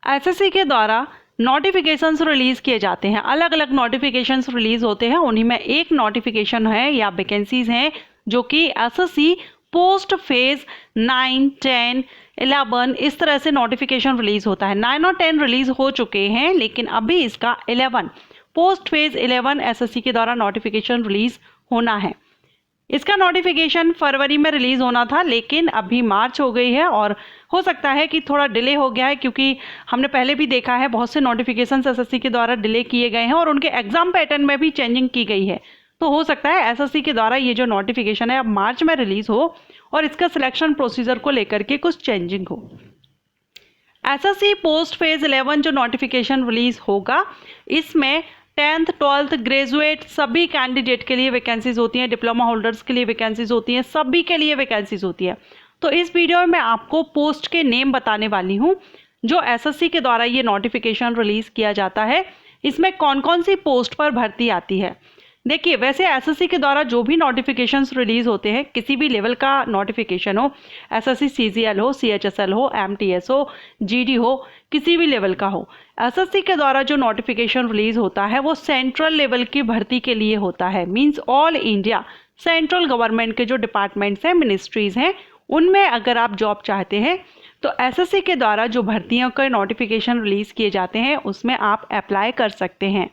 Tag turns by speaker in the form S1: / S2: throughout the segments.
S1: SSC के द्वारा notifications release किए जाते हैं, अलग अलग नोटिफिकेशंस रिलीज़ होते हैं। उन्हीं में एक नोटिफिकेशन है या वैकेंसीज हैं जो कि एसएससी पोस्ट फेज 9, 10, 11 इस तरह से नोटिफिकेशन रिलीज़ होता है। 9 और 10 रिलीज़ हो चुके हैं, लेकिन अभी इसका 11 पोस्ट फेज 11 एसएससी के द्वारा नोटिफिकेशन रिलीज़ होना है। इसका नोटिफिकेशन फरवरी में रिलीज़ होना था, लेकिन अभी मार्च हो गई है और हो सकता है कि थोड़ा डिले हो गया है, क्योंकि हमने पहले भी देखा है बहुत से नोटिफिकेशंस एसएससी के द्वारा डिले किए गए हैं और उनके एग्जाम पैटर्न में भी चेंजिंग की गई है। तो हो सकता है एसएससी के द्वारा ये जो नोटिफिकेशन है अब मार्च में रिलीज़ हो और इसका सिलेक्शन प्रोसीजर को लेकर के कुछ चेंजिंग हो। एसएससी पोस्ट फेज 11 जो नोटिफिकेशन रिलीज़ होगा, इसमें 10th 12th ग्रेजुएट सभी कैंडिडेट के लिए वैकेंसीज होती हैं, डिप्लोमा होल्डर्स के लिए वैकेंसीज होती हैं, सभी के लिए वैकेंसीज होती है। तो इस वीडियो में मैं आपको पोस्ट के नेम बताने वाली हूँ जो एसएससी के द्वारा ये नोटिफिकेशन रिलीज़ किया जाता है। इसमें कौन कौन सी पोस्ट पर भर्ती आती है। देखिए, वैसे एसएससी के द्वारा जो भी नोटिफिकेशंस रिलीज़ होते हैं, किसी भी लेवल का नोटिफिकेशन हो, एसएससी सीजीएल हो, सीएचएसएल हो, एमटीएस हो, जीडी हो, किसी भी लेवल का हो, एसएससी के द्वारा जो नोटिफिकेशन रिलीज़ होता है वो सेंट्रल लेवल की भर्ती के लिए होता है। Means all India central government के जो डिपार्टमेंट्स हैं, मिनिस्ट्रीज़ हैं, उनमें अगर आप जॉब चाहते हैं तो एसएससी के द्वारा जो भर्तियों के नोटिफिकेशन रिलीज़ किए जाते हैं उसमें आप अप्लाई कर सकते हैं।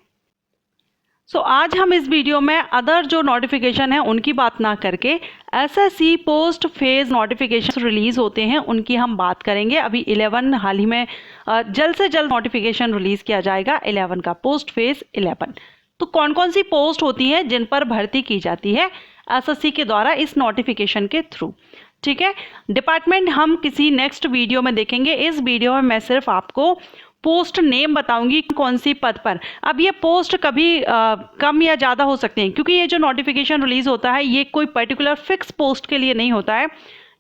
S1: आज हम इस वीडियो में अदर जो नोटिफिकेशन है उनकी बात ना करके SSC post phase notification release होते हैं उनकी हम बात करेंगे। अभी 11 हाल ही में जल्द से जल्द नोटिफिकेशन रिलीज़ किया जाएगा 11 का, पोस्ट फेज 11। तो कौन कौन सी पोस्ट होती हैं जिन पर भर्ती की जाती है एसएससी के द्वारा इस नोटिफिकेशन के थ्रू। ठीक है, डिपार्टमेंट हम किसी नेक्स्ट वीडियो में देखेंगे। इस वीडियो में मैं सिर्फ आपको पोस्ट नेम बताऊंगी कौन सी पद पर। अब ये पोस्ट कभी कम या ज़्यादा हो सकते हैं, क्योंकि ये जो नोटिफिकेशन रिलीज़ होता है ये कोई पर्टिकुलर फिक्स पोस्ट के लिए नहीं होता है।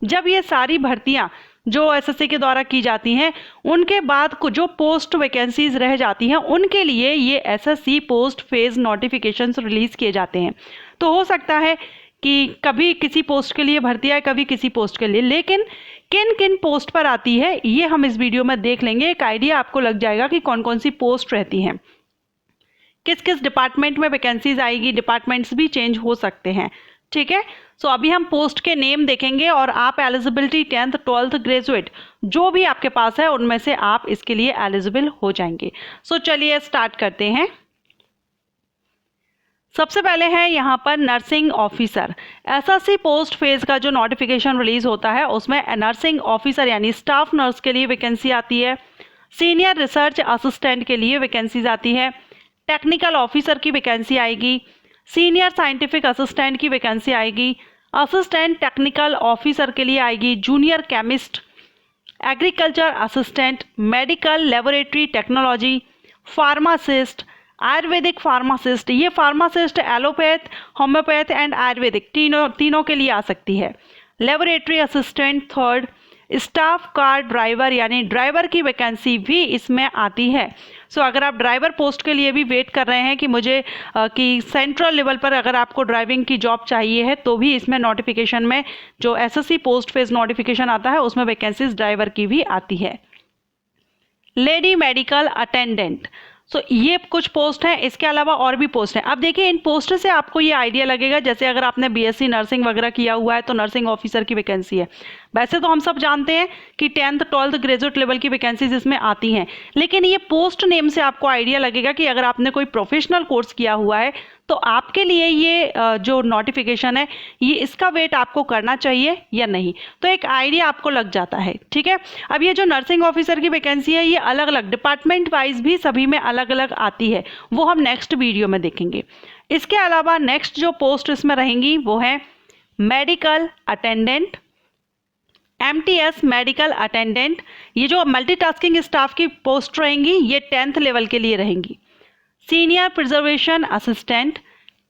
S1: जब ये सारी भर्तियां जो एसएससी के द्वारा की जाती हैं उनके बाद जो पोस्ट वैकेंसीज रह जाती हैं उनके लिए ये SSC post phase notifications release किए जाते हैं। तो हो सकता है कि कभी किसी पोस्ट के लिए भर्ती आए, कभी किसी पोस्ट के लिए, लेकिन किन किन पोस्ट पर आती है ये हम इस वीडियो में देख लेंगे। एक आइडिया आपको लग जाएगा कि कौन कौन सी पोस्ट रहती हैं, किस किस डिपार्टमेंट में वैकेंसीज आएगी। डिपार्टमेंट्स भी चेंज हो सकते हैं। ठीक है, अभी हम पोस्ट के नेम देखेंगे और आप एलिजिबिलिटी 10th 12th ग्रेजुएट जो भी आपके पास है उनमें से आप इसके लिए एलिजिबल हो जाएंगे। चलिए स्टार्ट करते हैं। सबसे पहले है यहाँ पर nursing officer. SSC post phase का जो नोटिफिकेशन रिलीज़ होता है उसमें नर्सिंग ऑफिसर यानी स्टाफ नर्स के लिए वैकेंसी आती है। सीनियर रिसर्च असिस्टेंट के लिए वैकेंसीज आती है। टेक्निकल ऑफिसर की वैकेंसी आएगी। सीनियर साइंटिफिक असिस्टेंट की वैकेंसी आएगी। असिस्टेंट टेक्निकल ऑफिसर के लिए आएगी। Junior chemist, agriculture assistant, medical laboratory technology, pharmacist, ayurvedic pharmacist. ये pharmacist allopath, homeopath and ayurvedic तीनों के लिए आ सकती है। Laboratory assistant 3rd, staff car driver यानी ड्राइवर की वैकेंसी भी इसमें आती है। अगर आप ड्राइवर पोस्ट के लिए भी वेट कर रहे हैं कि मुझे कि सेंट्रल लेवल पर अगर आपको ड्राइविंग की जॉब चाहिए है तो भी इसमें नोटिफिकेशन में जो एसएससी पोस्ट फेज नोटिफिकेशन आता है उसमें वैकेंसीज ड्राइवर की भी आती है। लेडी मेडिकल अटेंडेंट, ये कुछ पोस्ट हैं। इसके अलावा और भी पोस्ट हैं। अब देखिए, इन पोस्ट से आपको ये आइडिया लगेगा, जैसे अगर आपने बीएससी नर्सिंग वगैरह किया हुआ है तो नर्सिंग ऑफिसर की वैकेंसी है। वैसे तो हम सब जानते हैं कि 10th 12th ग्रेजुएट लेवल की वैकेंसीज इसमें आती हैं, लेकिन ये पोस्ट नेम से आपको आइडिया लगेगा कि अगर आपने कोई प्रोफेशनल कोर्स किया हुआ है तो आपके लिए ये जो नोटिफिकेशन है ये इसका वेट आपको करना चाहिए या नहीं, तो एक आइडिया आपको लग जाता है। ठीक है, अब ये जो नर्सिंग ऑफिसर की वैकेंसी है ये अलग अलग डिपार्टमेंट वाइज भी सभी में अलग अलग आती है, वो हम नेक्स्ट वीडियो में देखेंगे। इसके अलावा नेक्स्ट जो पोस्ट इसमें रहेंगी वो है medical attendant, MTS medical attendant. ये जो मल्टीटास्किंग स्टाफ की पोस्ट रहेंगी ये 10th लेवल के लिए रहेंगी। Senior preservation assistant,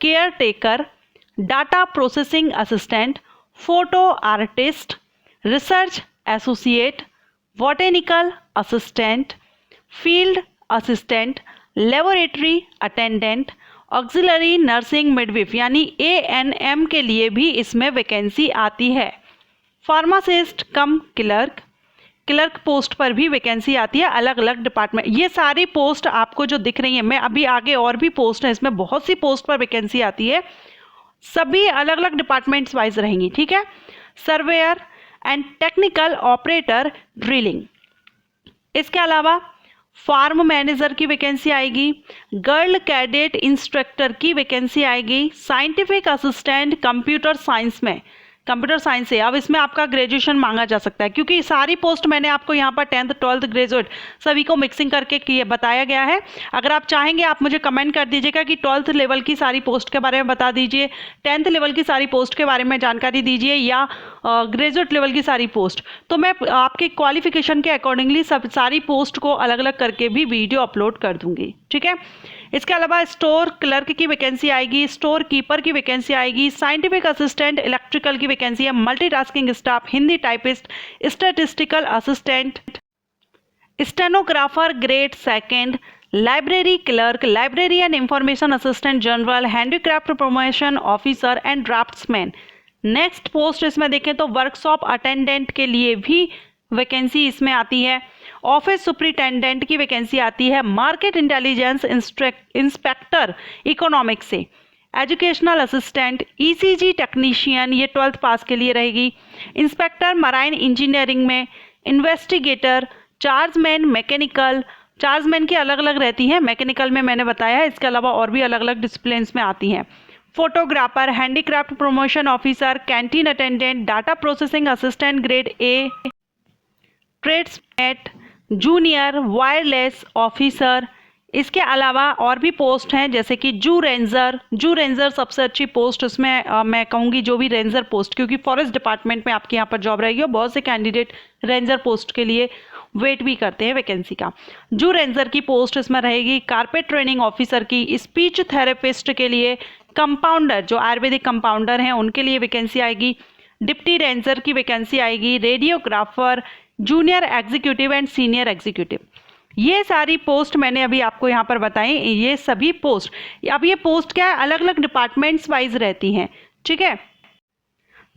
S1: caretaker, data processing assistant, photo artist, research associate, botanical assistant, field assistant, laboratory attendant, auxiliary nursing midwife यानी ANM के लिए भी इसमें वैकेंसी आती है। Pharmacist cum clerk, clerk post पर भी वैकेंसी आती है, अलग अलग डिपार्टमेंट। ये सारी पोस्ट आपको जो दिख रही है, मैं अभी आगे और भी पोस्ट है, इसमें बहुत सी पोस्ट पर वैकेंसी आती है, सभी अलग अलग डिपार्टमेंट्स वाइज रहेंगी, ठीक है। Surveyor and technical operator drilling, इसके अलावा फार्म मैनेजर की वैकेंसी आएगी, गर्ल कैडेट इंस्ट्रक्टर की वैकेंसी आएगी, साइंटिफिक असिस्टेंट कंप्यूटर साइंस में, कंप्यूटर साइंस है। अब इसमें आपका ग्रेजुएशन मांगा जा सकता है, क्योंकि सारी पोस्ट मैंने आपको यहाँ पर 10th 12th ग्रेजुएट सभी को मिक्सिंग करके बताया गया है। अगर आप चाहेंगे आप मुझे कमेंट कर दीजिएगा कि 12th लेवल की सारी पोस्ट के बारे में बता दीजिए, 10th लेवल की सारी पोस्ट के बारे में जानकारी दीजिए, या ग्रेजुएट लेवल की सारी पोस्ट, तो मैं आपके क्वालिफिकेशन के अकॉर्डिंगली सब सारी पोस्ट को अलग अलग करके भी वीडियो अपलोड कर दूंगी, ठीक है। इसके अलावा स्टोर क्लर्क की वैकेंसी आएगी, स्टोर कीपर की वैकेंसी आएगी, साइंटिफिक असिस्टेंट इलेक्ट्रिकल की वैकेंसी है, multitasking staff, Hindi typist, statistical assistant, stenographer grade second, library clerk, library and information assistant general, handicraft promotion officer and draughtsman. Next post इसमें देखें तो workshop attendant के लिए भी वैकेंसी इसमें आती है, ऑफिस सुपरिटेंडेंट की वैकेंसी आती है, मार्केट इंटेलिजेंस इंस्पेक्टर इकोनॉमिक्स से, एजुकेशनल असिस्टेंट, ईसीजी टेक्नीशियन, ये 12th पास के लिए रहेगी, इंस्पेक्टर मराइन इंजीनियरिंग में, इन्वेस्टिगेटर, चार्जमैन मैकेनिकल, चार्जमैन की अलग अलग रहती हैं, मैकेनिकल में मैंने बताया है, इसके अलावा और भी अलग अलग डिसिप्लिन में आती हैं, photographer, handicraft promotion officer, canteen attendant, data processing assistant grade A, tradesmate, junior wireless officer. इसके अलावा और भी पोस्ट हैं जैसे कि जू रेंजर सबसे अच्छी पोस्ट उसमें मैं कहूँगी जो भी रेंजर पोस्ट, क्योंकि फॉरेस्ट डिपार्टमेंट में आपके यहाँ पर जॉब रहेगी और बहुत से कैंडिडेट रेंजर पोस्ट के लिए वेट भी करते हैं वैकेंसी का। जू रेंजर की पोस्ट इसमें रहेगी, कारपेट ट्रेनिंग ऑफिसर की, स्पीच थेरेपिस्ट के लिए, कंपाउंडर जो आयुर्वेदिक कंपाउंडर हैं उनके लिए वैकेंसी आएगी, डिप्टी रेंजर की वैकेंसी आएगी, radiographer, junior executive and senior executive. ये सारी पोस्ट मैंने अभी आपको यहाँ पर बताई, ये सभी पोस्ट, अब ये पोस्ट क्या है, अलग अलग डिपार्टमेंट्स वाइज रहती हैं, ठीक है।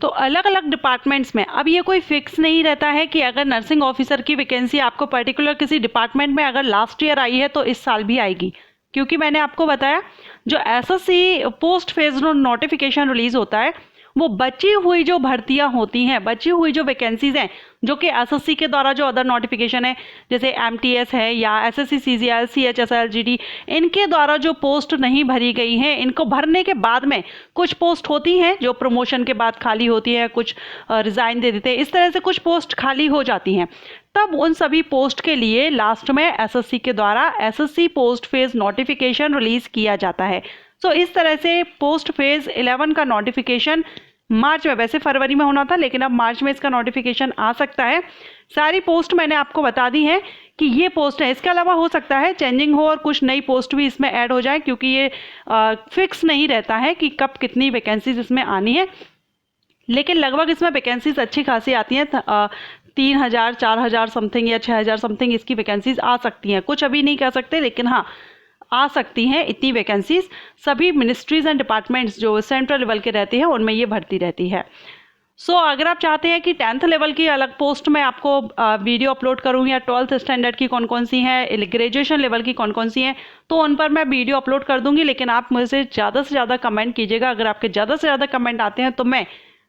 S1: तो अलग अलग डिपार्टमेंट्स में अब ये कोई फिक्स नहीं रहता है कि अगर नर्सिंग ऑफिसर की वैकेंसी आपको पर्टिकुलर किसी डिपार्टमेंट में अगर लास्ट ईयर आई है तो इस साल भी आएगी, क्योंकि मैंने आपको बताया जो SSC post phase notification release होता है वो बची हुई जो भर्तियां होती हैं, बची हुई जो वैकेंसीज हैं जो कि एसएससी के द्वारा जो अदर नोटिफिकेशन है जैसे एमटीएस है या एसएससी सीजीएल सीएचएसएल जीडी, इनके द्वारा जो पोस्ट नहीं भरी गई हैं, इनको भरने के बाद में कुछ पोस्ट होती हैं जो प्रमोशन के बाद खाली होती है, कुछ रिजाइन दे देते हैं, इस तरह से कुछ पोस्ट खाली हो जाती हैं। तब उन सभी पोस्ट के लिए लास्ट में एसएससी के द्वारा SSC post phase notification release किया जाता है। सो इस तरह से पोस्ट फेज 11 का नोटिफिकेशन मार्च में, वैसे फरवरी में होना था लेकिन अब मार्च में इसका नोटिफिकेशन आ सकता है। सारी पोस्ट मैंने आपको बता दी है कि ये पोस्ट है, इसके अलावा हो सकता है चेंजिंग हो और कुछ नई पोस्ट भी इसमें ऐड हो जाए, क्योंकि ये फिक्स नहीं रहता है कि कब कितनी वैकेंसीज इसमें आनी है, लेकिन लगभग इसमें वैकेंसीज अच्छी खासी आती हैं। 3000 4000 समथिंग या 6000 समथिंग इसकी वैकेंसीज आ सकती हैं, कुछ अभी नहीं कह सकते लेकिन हाँ आ सकती हैं इतनी वैकेंसीज। सभी मिनिस्ट्रीज एंड डिपार्टमेंट्स जो सेंट्रल लेवल के रहते हैं उनमें ये भर्ती रहती है। अगर आप चाहते हैं कि 10th लेवल की अलग पोस्ट में आपको वीडियो अपलोड करूँ या 12th स्टैंडर्ड की कौन कौन सी हैं, ग्रेजुएशन लेवल की कौन कौन सी हैं, तो उन पर मैं वीडियो अपलोड कर दूंगी, लेकिन आप मुझसे ज़्यादा से ज़्यादा कमेंट कीजिएगा। अगर आपके ज़्यादा से ज़्यादा कमेंट आते हैं तो मैं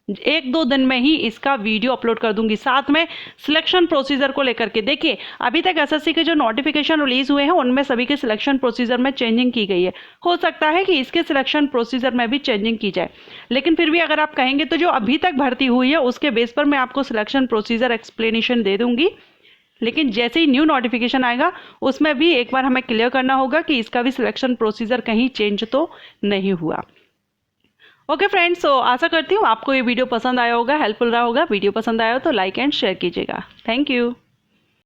S1: 1-2 दिन में ही इसका वीडियो अपलोड कर दूंगी, साथ में सिलेक्शन प्रोसीजर को लेकर के। देखिए अभी तक एसएससी के जो नोटिफिकेशन रिलीज हुए हैं उनमें सभी के सिलेक्शन प्रोसीजर में चेंजिंग की गई है, हो सकता है कि इसके सिलेक्शन प्रोसीजर में भी चेंजिंग की जाए, लेकिन फिर भी अगर आप कहेंगे तो जो अभी तक भर्ती हुई है उसके बेस पर मैं आपको सिलेक्शन प्रोसीजर एक्सप्लेनेशन दे दूंगी। लेकिन जैसे ही न्यू नोटिफिकेशन आएगा उसमें भी एक बार हमें क्लियर करना होगा कि इसका भी सिलेक्शन प्रोसीजर कहीं चेंज तो नहीं हुआ। ओके फ्रेंड्स, आशा करती हूँ आपको ये वीडियो पसंद आया होगा, हेल्पफुल रहा होगा। वीडियो पसंद आया हो तो लाइक एंड शेयर कीजिएगा। Thank you.